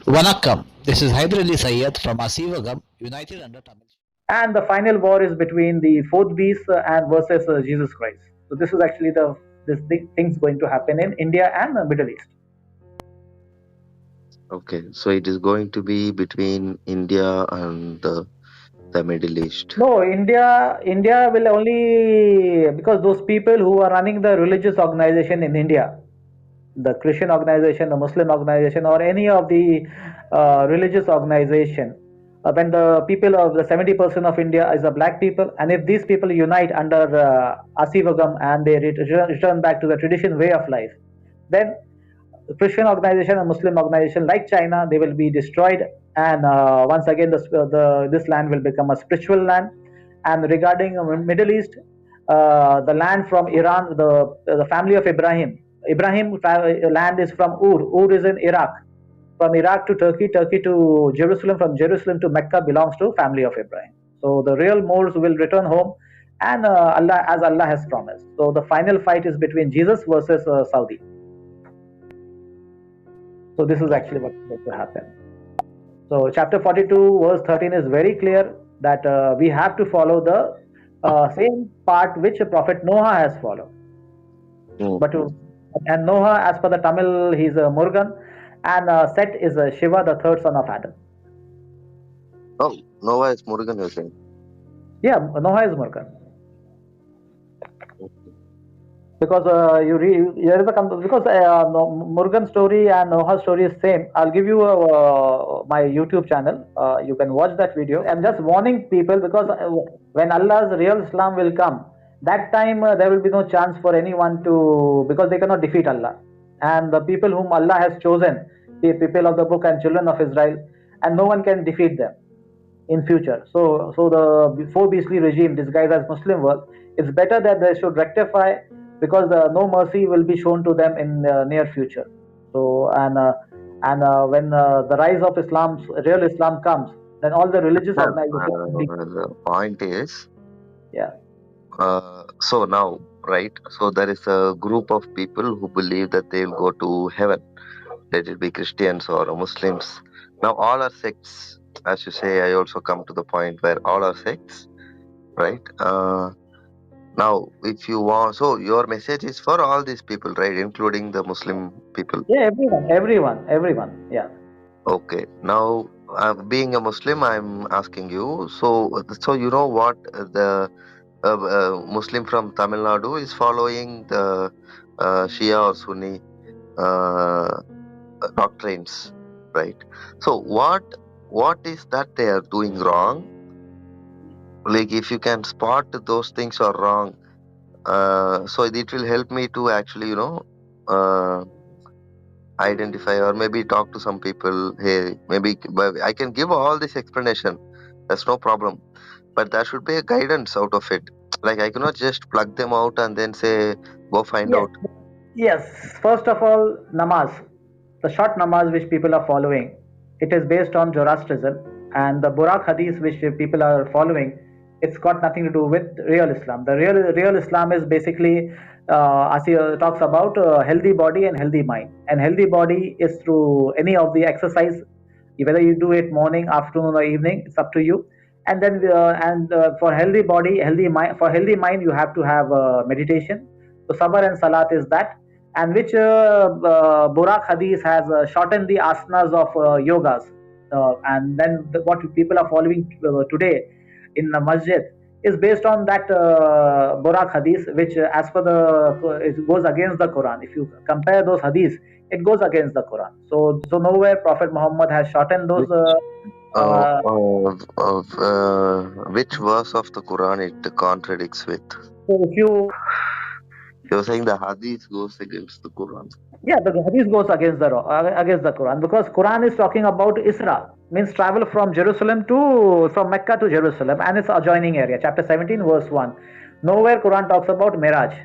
Vanakkam. This is Hyder Ali Sayyed from Asivagam, United Under Tamil. And the final war is between the fourth beast and versus Jesus Christ. So this is actually the this big things going to happen in India and the Middle East. Okay, so it is going to be between India and the Middle East. No, India will only because those people who are running the religious organization in India, the Christian organization, the Muslim organization, or any of the religious organization, when the people of the 70% of India is a black people, and if these people unite under Asivagam and they return back to the tradition way of life, then Christian organization and Muslim organization like China, they will be destroyed, and once again, this land will become a spiritual land. And regarding Middle East, the land from Iran, the family of Ibrahim land is from Ur. Ur is in Iraq. From Iraq to Turkey, Turkey to Jerusalem, from Jerusalem to Mecca belongs to family of Ibrahim. So the real Moors will return home, and Allah has promised. So the final fight is between Jesus versus Saudi. So this is actually what's going to happen. So chapter 42 verse 13 is very clear that we have to follow the same part which Prophet Noah has followed. And Noah, as per the Tamil, he's a Murugan, and Set is Shiva, the third son of Adam. Oh, Noah is Murugan, you're saying? Yeah, Noah is Murugan. Because there is a because Murugan story and Noah story is same. I'll give you my YouTube channel. You can watch that video. I'm just warning people because when Allah's real Islam will come, that time there will be no chance for anyone to, because they cannot defeat Allah. And the people whom Allah has chosen, the people of the book and children of Israel, and no one can defeat them in future. So the four beastly regime disguised as Muslim world, it's better that they should rectify, because no mercy will be shown to them in near future. So and when the rise of real Islam comes, then all the religious organizations. The point is, yeah. So now, right? So there is a group of people who believe that they will go to heaven. Let it be Christians or Muslims. Now all are sects. As you say, I also come to the point where all are sects, right? Now, if you want, so your message is for all these people, right? Including the Muslim people. Yeah, everyone. Yeah. Okay. Now, being a Muslim, I'm asking you. So you know what the Muslim from Tamil Nadu is following the Shia or Sunni doctrines, right? So what is that they are doing wrong? Like, if you can spot those things are wrong, so it will help me to actually, identify or maybe talk to some people. Hey, maybe I can give all this explanation. That's no problem. But there should be a guidance out of it. Like, I cannot just plug them out and then say, go find out. Yes. First of all, namaz. The short namaz which people are following, it is based on Zoroastrianism, and the Burak hadith which people are following, it's got nothing to do with real Islam. The real Islam is basically as he talks about healthy body and healthy mind. And healthy body is through any of the exercise, whether you do it morning, afternoon, or evening. It's up to you. And then for healthy body, healthy mind, for healthy mind, you have to have meditation. So sabr and salat is that, and which Burak Hadith has shortened the asanas of yogas. And then what people are following today in the masjid is based on that Burak Hadith, which as per it goes against the Quran. If you compare those hadiths, it goes against the Quran. So nowhere Prophet Muhammad has shortened those. Which verse of the Quran it contradicts with? So if you're saying the hadith goes against the Quran. Yeah, the hadith goes against the Quran, because Quran is talking about Isra, means travel from Mecca to Jerusalem and its adjoining area. Chapter 17, verse 1. Nowhere Quran talks about Miraj,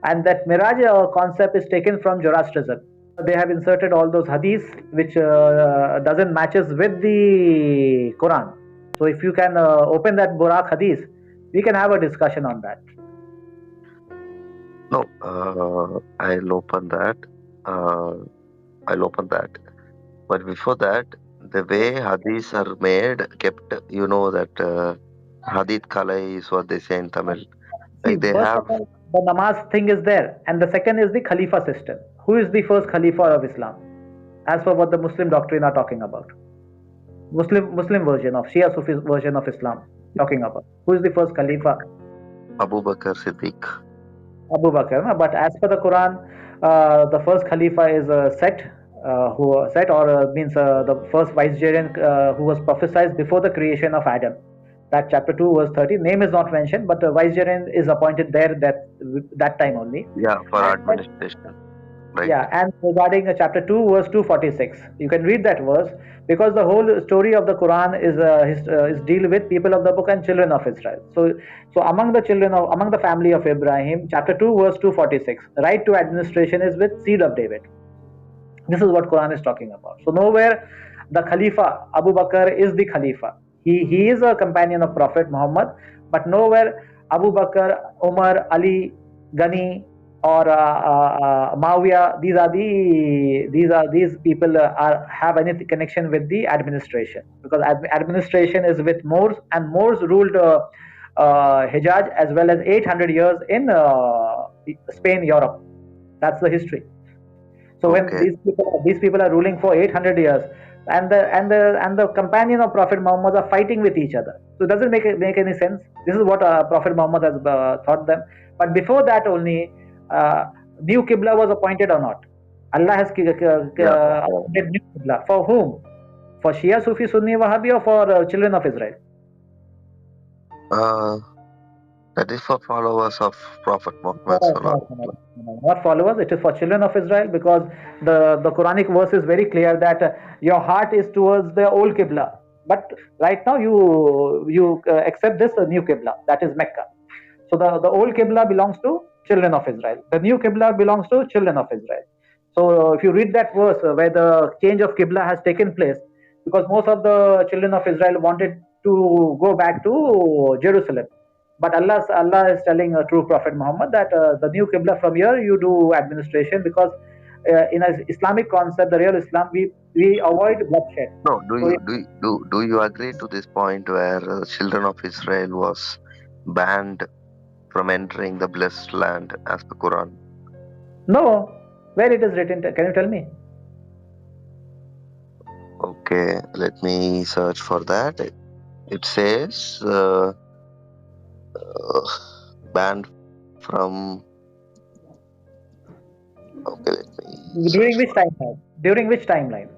and that Miraj concept is taken from Zoroastrianism. They have inserted all those hadiths which doesn't matches with the Quran. So if you can open that Burak hadith, we can have a discussion on that. No, I'll open that. But before that, the way hadiths are made, kept, that hadith kalai is what they say in Tamil. See, Like they first have, of all, the namaz thing is there, and the second is the Khalifa system. Who is the first Khalifa of Islam, as per what the Muslim doctrine are talking about? Muslim version of Shia Sufi version of Islam talking about. Who is the first Khalifa? Abu Bakr Siddiq. Abu Bakr. No? But as per the Quran, the first Khalifa is Set, means the first vicegerent who was prophesied before the creation of Adam. That chapter 2 verse 30. Name is not mentioned, but the vicegerent is appointed there that time only. Yeah, for And then, administration. Right. yeah, and regarding chapter 2 verse 246, you can read that verse because the whole story of the Quran is deal with people of the book and children of Israel. So among the family of Ibrahim, chapter 2 verse 246, right to administration is with seed of David. This is what Quran is talking about. So nowhere the Khalifa Abu Bakr is the Khalifa. He is a companion of Prophet Muhammad, but nowhere Abu Bakr, Umar, Ali, Ghani, or Mawiya. These people have any connection with the administration, because administration is with Moors, and Moors ruled Hijaz as well as 800 years in Spain, Europe. That's the history. So when Okay. these people are ruling for 800 years, and the companion of Prophet Muhammad are fighting with each other, so it doesn't make any sense. This is what Prophet Muhammad has taught them. But before that only, new Qibla was appointed or not? Allah has appointed new Qibla for whom? For Shia, Sufi, Sunni, Wahhabi, or for children of Israel? That is for followers of Prophet Muhammad. Not followers. It is for children of Israel, because the Quranic verse is very clear that your heart is towards the old Qibla, but right now you accept this new Qibla, that is Mecca. So the old Qibla belongs to children of Israel. The new Qibla belongs to children of Israel. So if you read that verse where the change of Qibla has taken place, because most of the children of Israel wanted to go back to Jerusalem, but Allah is telling a true Prophet Muhammad that the new Qibla, from here you do administration, because in an Islamic concept, the real Islam, we avoid bloodshed. No, do you agree to this point where children of Israel was banned from entering the blessed land as per Quran? No, where it is written? Can you tell me? Okay, let me search for that. It says banned from. Okay, let me. During which timeline? During which timeline?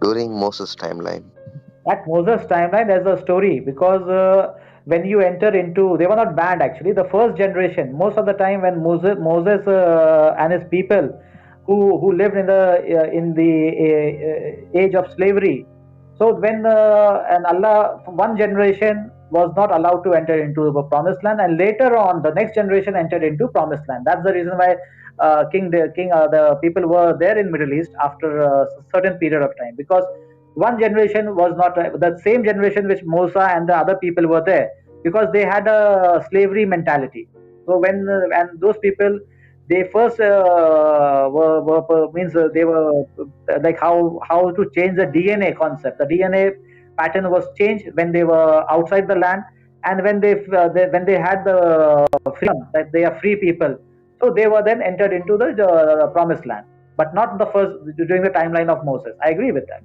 During Moses' timeline. At Moses' timeline, there's a story, because when you enter into, they were not banned actually. The first generation, most of the time, when Moses and his people who lived in the age of slavery. So when and Allah, one generation was not allowed to enter into the promised land, and later on the next generation entered into promised land. That's the reason why the people were there in Middle East after a certain period of time, because one generation was not the same generation which Musa and the other people were there, because they had a slavery mentality. So when and those people, they first they were like how to change the DNA concept. The DNA pattern was changed when they were outside the land, and when they had the freedom that they are free people, so they were then entered into the promised land, but not the first during the timeline of Moses. I agree with that,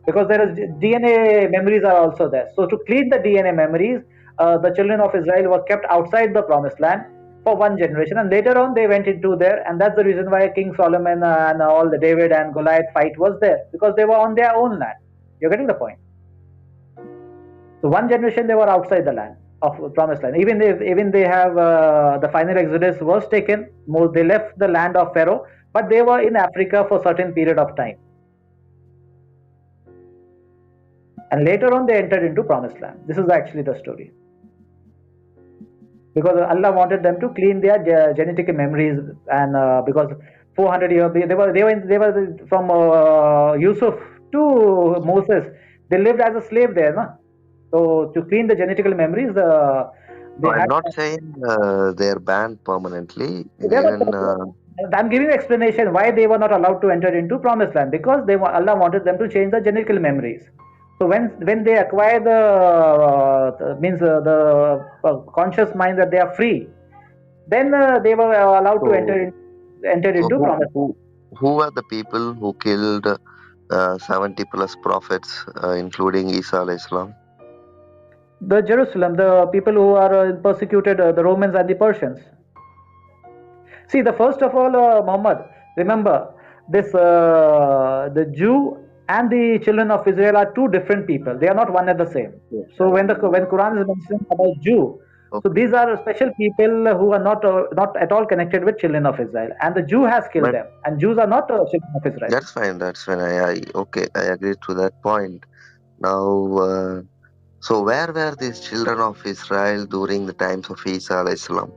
because there is DNA memories are also there. So to clean the DNA memories, the children of Israel were kept outside the promised land for one generation, and later on they went into there, and that's the reason why King Solomon and all the David and Goliath fight was there, because they were on their own land. You're getting the point? So one generation they were outside the land of promised land. Even they have the final Exodus was taken. They left the land of Pharaoh, but they were in Africa for a certain period of time. And later on, they entered into promised land. This is actually the story, because Allah wanted them to clean their genetic memories, and because 400 years they were from Yusuf to Moses, they lived as a slave there, no? So to clean the genetical memories, I'm not saying they're banned permanently. Even I'm giving explanation why they were not allowed to enter into promised land, because Allah wanted them to change the genetical memories. So when they acquire the conscious mind that they are free, then they were allowed to So, enter so into promised. who were the people who killed 70 plus prophets, including Isa alayhi salam? The Jerusalem, the people who are persecuted, the Romans and the Persians. See, the first of all, Muhammad, remember this: the Jew and the children of Israel are two different people. They are not one and the same. Yes. So when Quran is mentioning about Jew, so Okay. these are special people who are not at all connected with children of Israel, and the Jew has killed But them, and Jews are not children of Israel. that's fine. That's fine. I agree to that point. Now, so where were these children of Israel during the times of Isa alayhi salam?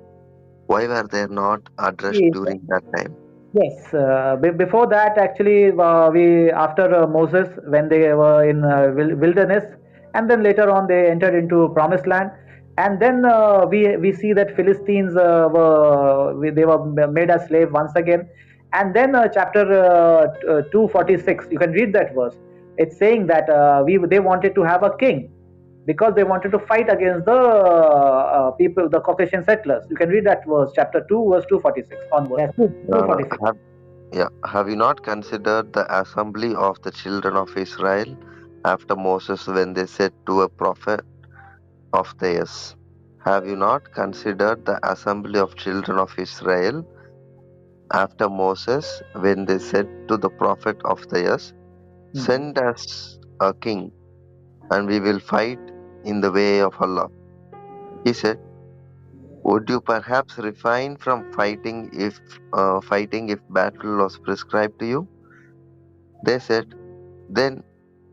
Why were they not addressed See, during that time? yes, before that, actually, we after Moses, when they were in wilderness, and then later on they entered into promised land, and then we see that Philistines they were made as slave once again, and then chapter 246, you can read that verse. It's saying that we they wanted to have a king, because they wanted to fight against the people, the Caucasian settlers. You can read that verse, chapter 2, verse 246 onwards. Yes, Uh, 246. have you not considered the assembly of the children of Israel after Moses when they said to a prophet of theirs? Have you not considered the assembly of children of Israel after Moses when they said to the prophet of theirs, send us a king and we will fight in the way of Allah? He said, would you perhaps refrain from fighting if battle was prescribed to you? They said, then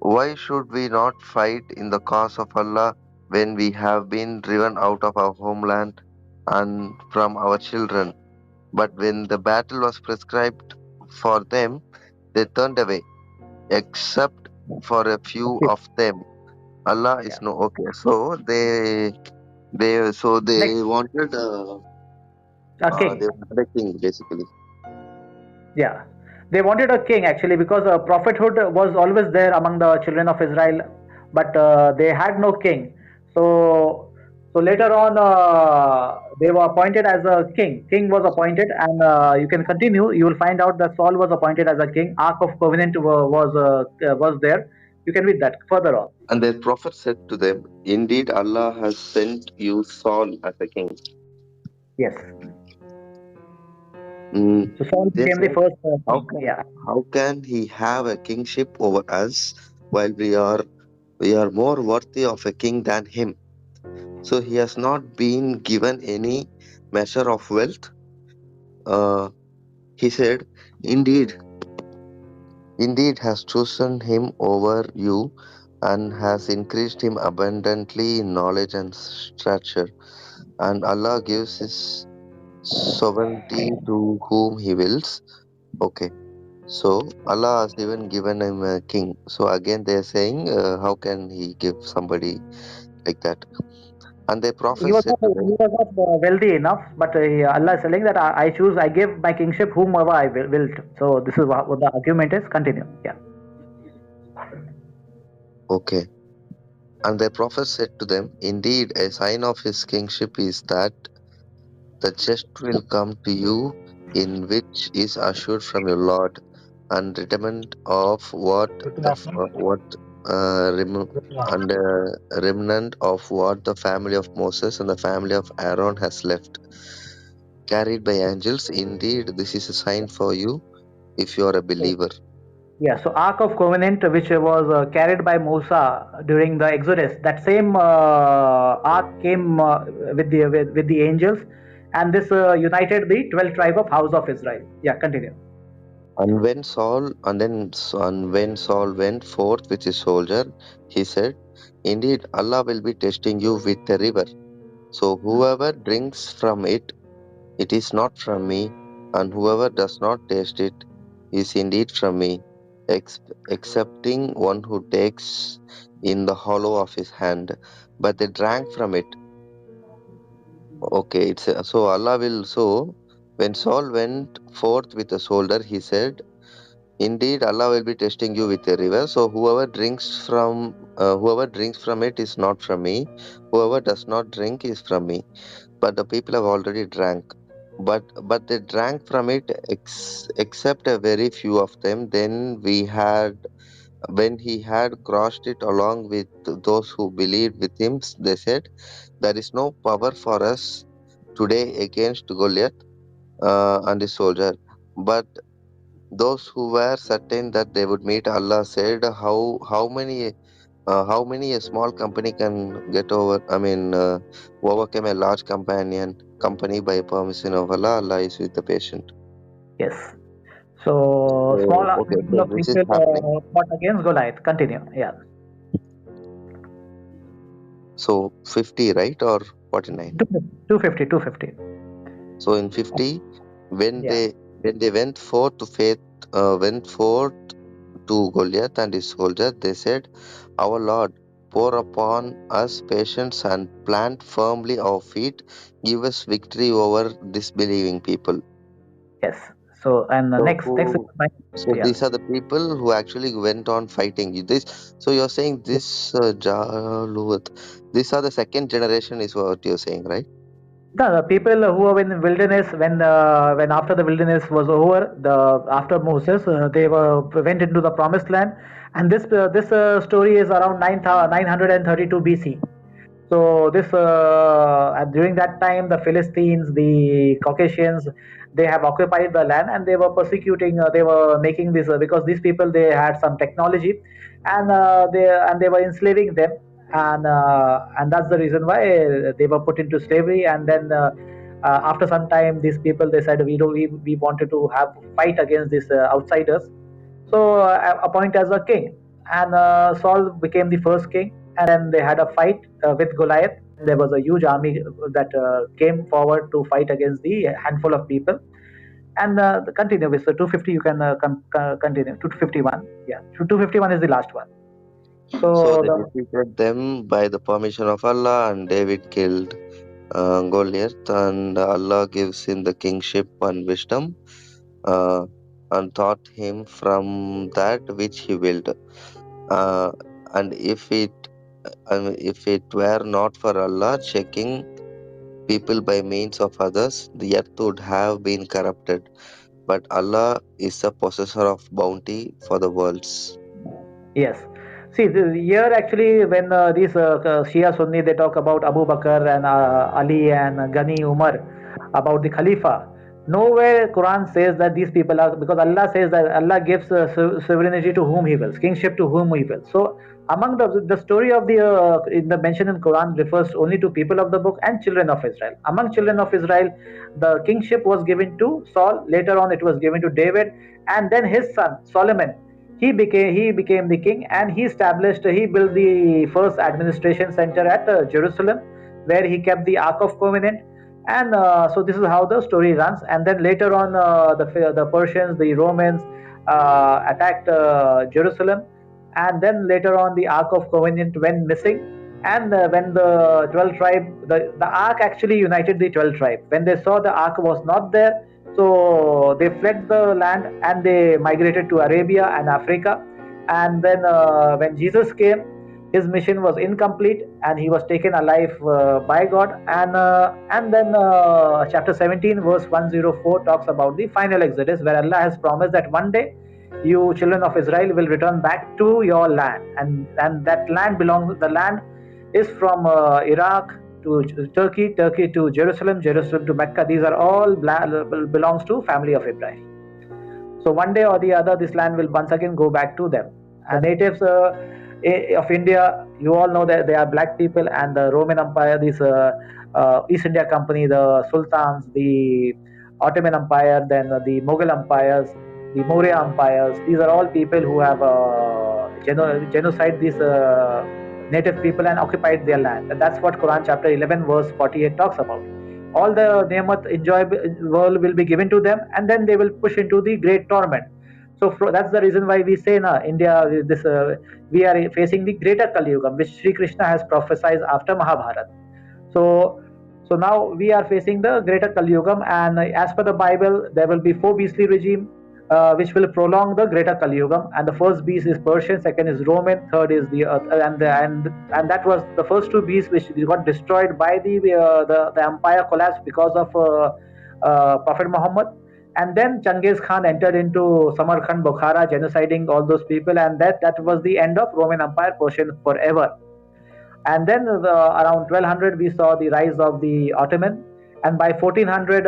why should we not fight in the cause of Allah when we have been driven out of our homeland and from our children? But when the battle was prescribed for them, they turned away, except for a few Okay. of them. Allah is Yeah. no okay. So they Next, wanted king. they wanted a king basically. Yeah. They wanted a king actually, because prophethood was always there among the children of Israel, but they had no king. So, so later on, they were appointed as a king. King was appointed, and you can continue. You will find out that Saul was appointed as a king. Ark of Covenant was there. You can read that further on. And their prophet said to them, indeed, Allah has sent you Saul as a king. Yes. Mm, So Saul they became the said, first how king. can Yeah. how can he have a kingship over us while we are more worthy of a king than him? So he has not been given any measure of wealth. Uh, he said, indeed, indeed has chosen him over you and has increased him abundantly in knowledge and stature. And Allah gives his sovereignty to whom he wills. Okay. So Allah has even given him a king. So again they are saying, how can he give somebody like that? And the prophet said to them, He was not wealthy enough, but Allah is telling that I choose, I give my kingship whomever I will. So this is what the argument is. Continue. Yeah. okay. And the prophet said to them, indeed, a sign of his kingship is that the just will come to you, in which is assured from your Lord, and remnant of what and remnant of what the family of Moses and the family of Aaron has left, carried by angels. Indeed, this is a sign for you if you are a believer. Yeah. So Ark of Covenant, which was carried by Musa during the Exodus, that same Ark came with the angels, and this united the 12 tribe of House of Israel. Yeah. Continue. And when Saul went forth with his soldier, he said, indeed, Allah will be testing you with the river. So whoever drinks from it, it is not from me, and whoever does not taste it is indeed from me, excepting one who takes in the hollow of his hand. But they drank from it. Okay, so Allah will so When Saul went forth with a soldier, he said, "Indeed, Allah will be testing you with a river. So whoever drinks from it is not from me. Whoever does not drink is from me. But the people have already drank. But they drank from it except a very few of them. Then when he had crossed it along with those who believed with him, they said, 'There is no power for us today against Goliath and his soldier.' But those who were certain that they would meet Allah said, how many a small company can get over? I mean, overcome a large company by permission of Allah. Allah is with the patient." Yes. So small Okay, handful so of this is people happening. fought against Goliath. Continue. Yeah. So 50, right, or 49? 250, 250. So in 50, when Yeah. they went forth to Goliath and his soldiers, they said, "Our Lord, pour upon us patience and plant firmly our feet. Give us victory over disbelieving people." Yes. So and So next who? So yeah. these are the people who actually went on fighting. This. So you're saying this Jaluth. These are the second generation, is what you're saying, right? The people who were in the wilderness when after the wilderness was over, the after Moses, they went into the promised land, and this story is around 932 BC. So this and during that time, the Philistines, the Caucasians, they have occupied the land and they were persecuting. They were making this because these people they had some technology, and they were enslaving them, and that's the reason why they were put into slavery. And then after some time, these people they said we wanted to have fight against these outsiders, so appoint as a king. And Saul became the first king, and then they had a fight with Goliath. There was a huge army that came forward to fight against the handful of people. And continue with the 250. You can continue 251. Yeah, 251 is the last one. So So they defeated them by the permission of Allah, and David killed Goliath, and Allah gives him the kingship and wisdom, uh, and taught him from that which he willed. Uh, and if it were not for Allah checking people by means of others, the earth would have been corrupted. But Allah is the possessor of bounty for the worlds. yes. See, here actually, when these Shia Sunni they talk about Abu Bakr and Ali and Ghani Umar about the Khalifa. Nowhere Quran says that these people are, because Allah says that Allah gives sovereignty to whom He wills, kingship to whom He wills. So among the story of the in the mention in Quran refers only to people of the book and children of Israel. Among children of Israel, the kingship was given to Saul. Later on, it was given to David, and then his son Solomon he became the king, and he built the first administration center at Jerusalem, where he kept the Ark of Covenant. And so this is how the story runs. And then later on, the Persians, the Romans attacked Jerusalem, and then later on the Ark of Covenant went missing. And when the 12 tribe, the ark actually united the 12 tribe. When they saw the ark was not there, so they fled the land and they migrated to Arabia and Africa. And then when Jesus came, his mission was incomplete, and he was taken alive by God. And then chapter 17, verse 104 talks about the final exodus, where Allah has promised that one day you children of Israel will return back to your land, and that land belongs. The land is from Iraq to Turkey, Turkey to Jerusalem, Jerusalem to Mecca. These are all belongs to family of Ibrahim. So one day or the other, this land will once again go back to them. And natives of India, you all know that they are black people, and the Roman Empire, this East India Company, the Sultans, the Ottoman Empire, then the Mughal empires, the Maurya empires. These are all people who have genocide these native people and occupied their land. And that's what Quran chapter 11 verse 48 talks about. All the ni'mat enjoyable world will be given to them, and then they will push into the great torment. So that's the reason why we say now India we are facing the greater Kali Yuga, which Sri Krishna has prophesied after Mahabharata. So So now we are facing the greater Kali Yugam, and as per the Bible, there will be 4 beastly regime which will prolong the greater Kali Yugam. And the first beast is Persian, second is Roman, third is the Earth, and that was the first 2 beasts which got destroyed by the empire collapsed because of Prophet Muhammad. And then Genghis Khan entered into Samarkand, Bukhara, genociding all those people, and that was the end of Roman Empire, Persian forever. And then around 1200 we saw the rise of the Ottoman, and by 1400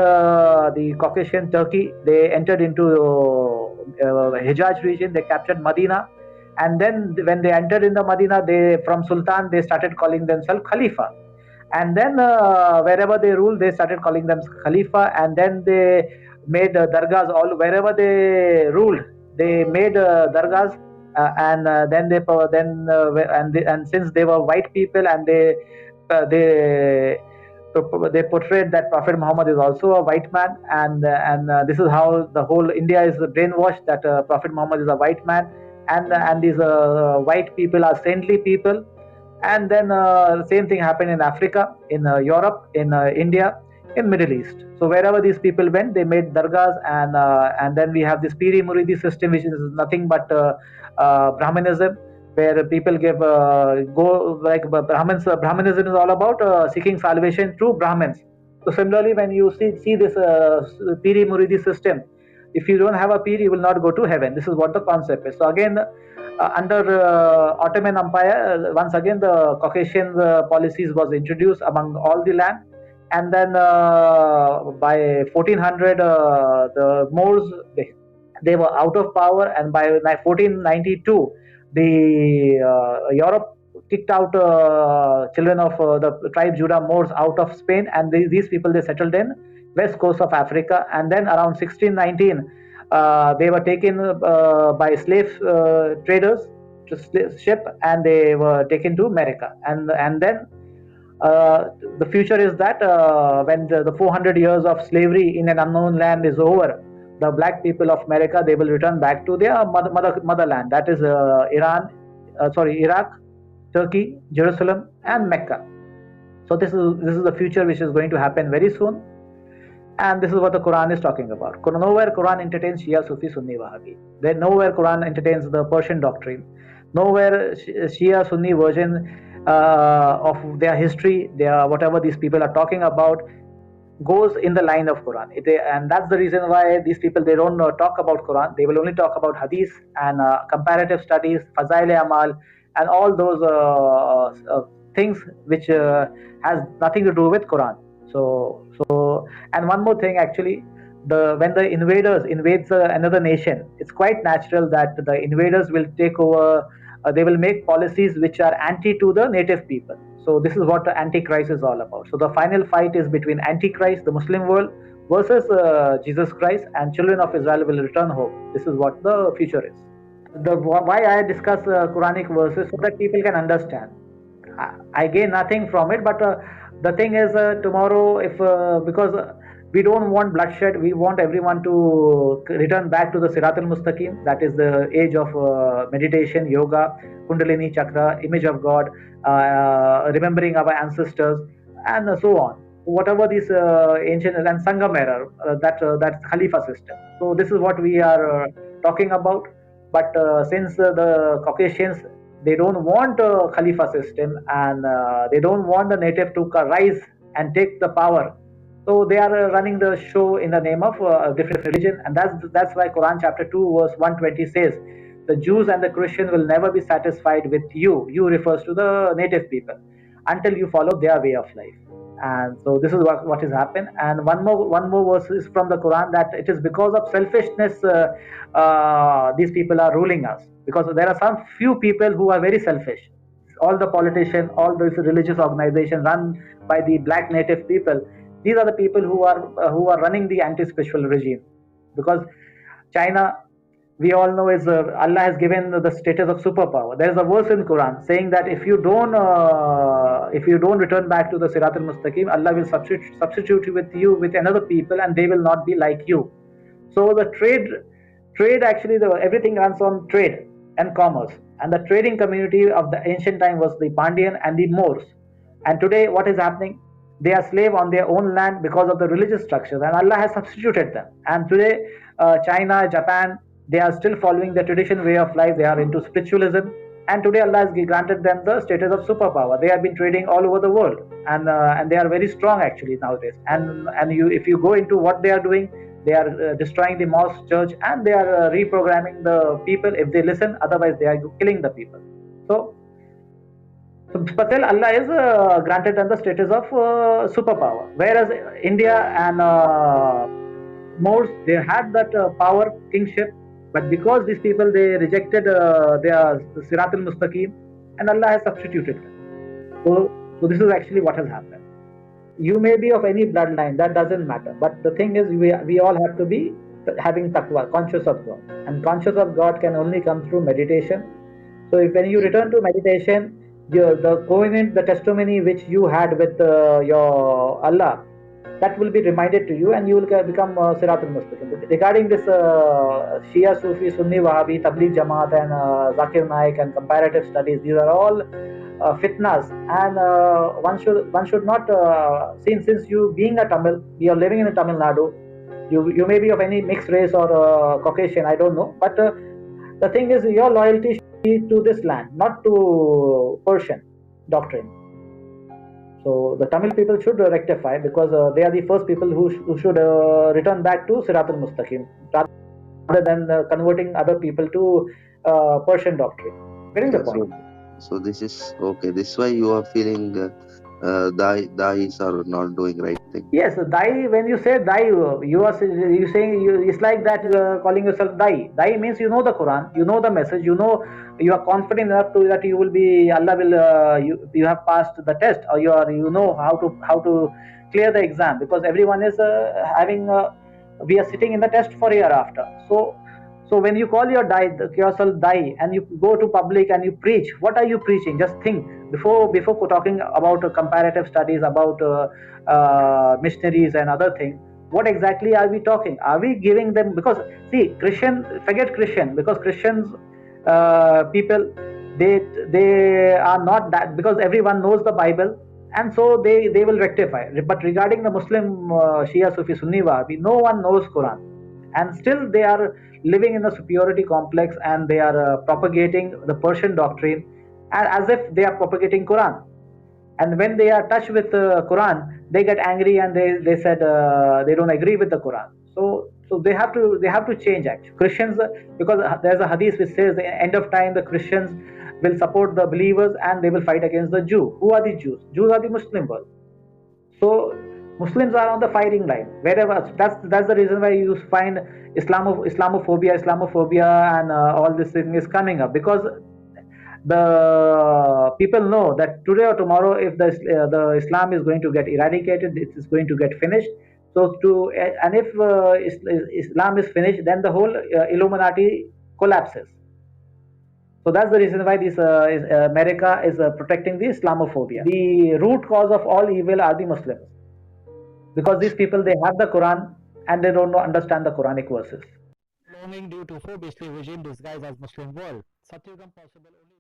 the Caucasian Turkey, they entered into Hijaz region, they captured Medina, and then when they entered in the Medina, they from Sultan they started calling themselves Khalifa, and then wherever they ruled they started calling them Khalifa, and then they made dargahs all wherever they ruled, they made dargahs, and then and since they were white people, and they portrayed that Prophet Muhammad is also a white man, and this is how the whole India is brainwashed that Prophet Muhammad is a white man, and these white people are saintly people. And then same thing happened in Africa, in Europe, in India, in Middle East. So wherever these people went, they made dargahs, and then we have this Piri Muridi system, which is nothing but Brahmanism, where people go like Brahmins. Brahmanism is all about seeking salvation through Brahmins. So similarly, when you see this Piri Muridi system, if you don't have a Pir, you will not go to heaven. This is what the concept is. So again, under Ottoman Empire, once again the Caucasian policies was introduced among all the land, and then by 1400 the Moors they were out of power, and by 1492 the Europe kicked out children of the tribe Judah Moors out of Spain, and these people they settled in west coast of Africa, and then around 1619 they were taken by slave traders to ship, and they were taken to America, and then the future is that when the 400 years of slavery in an unknown land is over, the black people of America, they will return back to their motherland, that is Iraq, Turkey, Jerusalem, and Mecca. So this is the future which is going to happen very soon, and this is what the Quran is talking about. Nowhere Quran entertains Shia, Sufi, Sunni, Wahhabi. Nowhere Quran entertains the Persian doctrine. Nowhere Shia, Sunni version of their history, whatever these people are talking about, goes in the line of Quran. And that's the reason why these people, they don't talk about Quran. They will only talk about Hadith and comparative studies, Fazail Amal, and all those things which has nothing to do with Quran. So and one more thing, actually, when the invaders invades another nation, it's quite natural that the invaders will take over. They will make policies which are anti to the native people. So this is what the Antichrist is all about. So the final fight is between Antichrist, the Muslim world, versus Jesus Christ, and children of Israel will return home. This is what the future is. Why I discuss Quranic verses, so that people can understand. I gain nothing from it, but the thing is, tomorrow, because we don't want bloodshed, we want everyone to return back to the Sirat al-Mustaqim, that is the age of meditation, yoga, Kundalini chakra, image of God, remembering our ancestors, and so on. Whatever these ancient and Sangam era, that Khalifa system. So this is what we are talking about. But since the Caucasians, they don't want a Khalifa system, and they don't want the native to rise and take the power. So they are running the show in the name of different religion, and that's why Quran chapter 2 verse 120 says, the Jews and the Christians will never be satisfied with you. You refers to the native people, until you follow their way of life. And so this is what has happened. And one more verse is from the Quran, that it is because of selfishness these people are ruling us, because there are some few people who are very selfish. All the politicians, all those religious organizations run by the black native people, these are the people who are running the anti-spiritual regime. Because China, we all know, is Allah has given the status of superpower. There is a verse in Quran saying that if you don't return back to the Sirat al-Mustaqim, Allah will substitute you with another people, and they will not be like you. So the trade actually, everything runs on trade and commerce, and the trading community of the ancient time was the Pandyan and the Moors. And today, what is happening? They are slave on their own land because of the religious structures, and Allah has substituted them. And today, China, Japan, they are still following the traditional way of life. They are into spiritualism, and today Allah has granted them the status of superpower. They have been trading all over the world, and they are very strong actually nowadays. And if you go into what they are doing, they are destroying the mosque, church, and they are reprogramming the people if they listen. Otherwise, they are killing the people. So Patel, Allah is granted them the status of superpower, whereas India and Moors, they had that power, kingship, but because these people they rejected their Sirat al-Mustaqim, and Allah has substituted them. So this is actually what has happened. You may be of any bloodline, that doesn't matter. But the thing is, we all have to be having taqwa, conscious of God, and conscious of God can only come through meditation. So if when you return to meditation, the covenant, the testimony which you had with your Allah, that will be reminded to you, and you will become Sirat al-Mustaqim. Regarding this Shia, Sufi, Sunni, Wahhabi, Tabligh Jamaat, and Zakir Naik, and comparative studies, these are all fitnas, and one should not since you being a Tamil, you are living in Tamil Nadu, you may be of any mixed race or Caucasian, I don't know, but the thing is, your loyalty should be to this land, not to Persian doctrine. So the Tamil people should rectify, because they are the first people who should return back to Sirat al-Mustaqim rather than converting other people to Persian doctrine. Getting the point? So this is okay. This is why you are feeling Dais are not doing right thing. Yes, Dai. When you say Dai, you saying it's like that calling yourself Dai. Dai means you know the Quran, you know the message, you are confident enough to that you will be, Allah will you have passed the test, or you know how to clear the exam, because everyone is we are sitting in the test for year after. So when you call yourself Dai, and you go to public and you preach, what are you preaching? Just think before talking about comparative studies, about missionaries and other things. What exactly are we talking? Are we giving them? Because see, forget Christian, because Christians people they are not that, because everyone knows the Bible, and so they will rectify. But regarding the Muslim Shia, Sufi, Sunni, Wahhabi, no one knows Quran, and still they are living in the superiority complex, and they are propagating the Persian doctrine as if they are propagating Quran. And when they are touched with Quran, they get angry, and they said they don't agree with the Quran. So they have to change actually. Christians, because there's a hadith which says at the end of time the Christians will support the believers and they will fight against the Jew. Who are the Jews? Jews are the Muslim world. So Muslims are on the fighting line wherever. That's the reason why you find Islamophobia, and all this thing is coming up, because the people know that today or tomorrow, if the Islam is going to get eradicated, it is going to get finished. So and if Islam is finished, then the whole Illuminati collapses. So that's the reason why this America is protecting the Islamophobia. The root cause of all evil are the Muslims, because these people, they have the Quran and they don't understand the Quranic verses. Belonging due to four beastly regime disguised as Muslim world. Satyugam possible only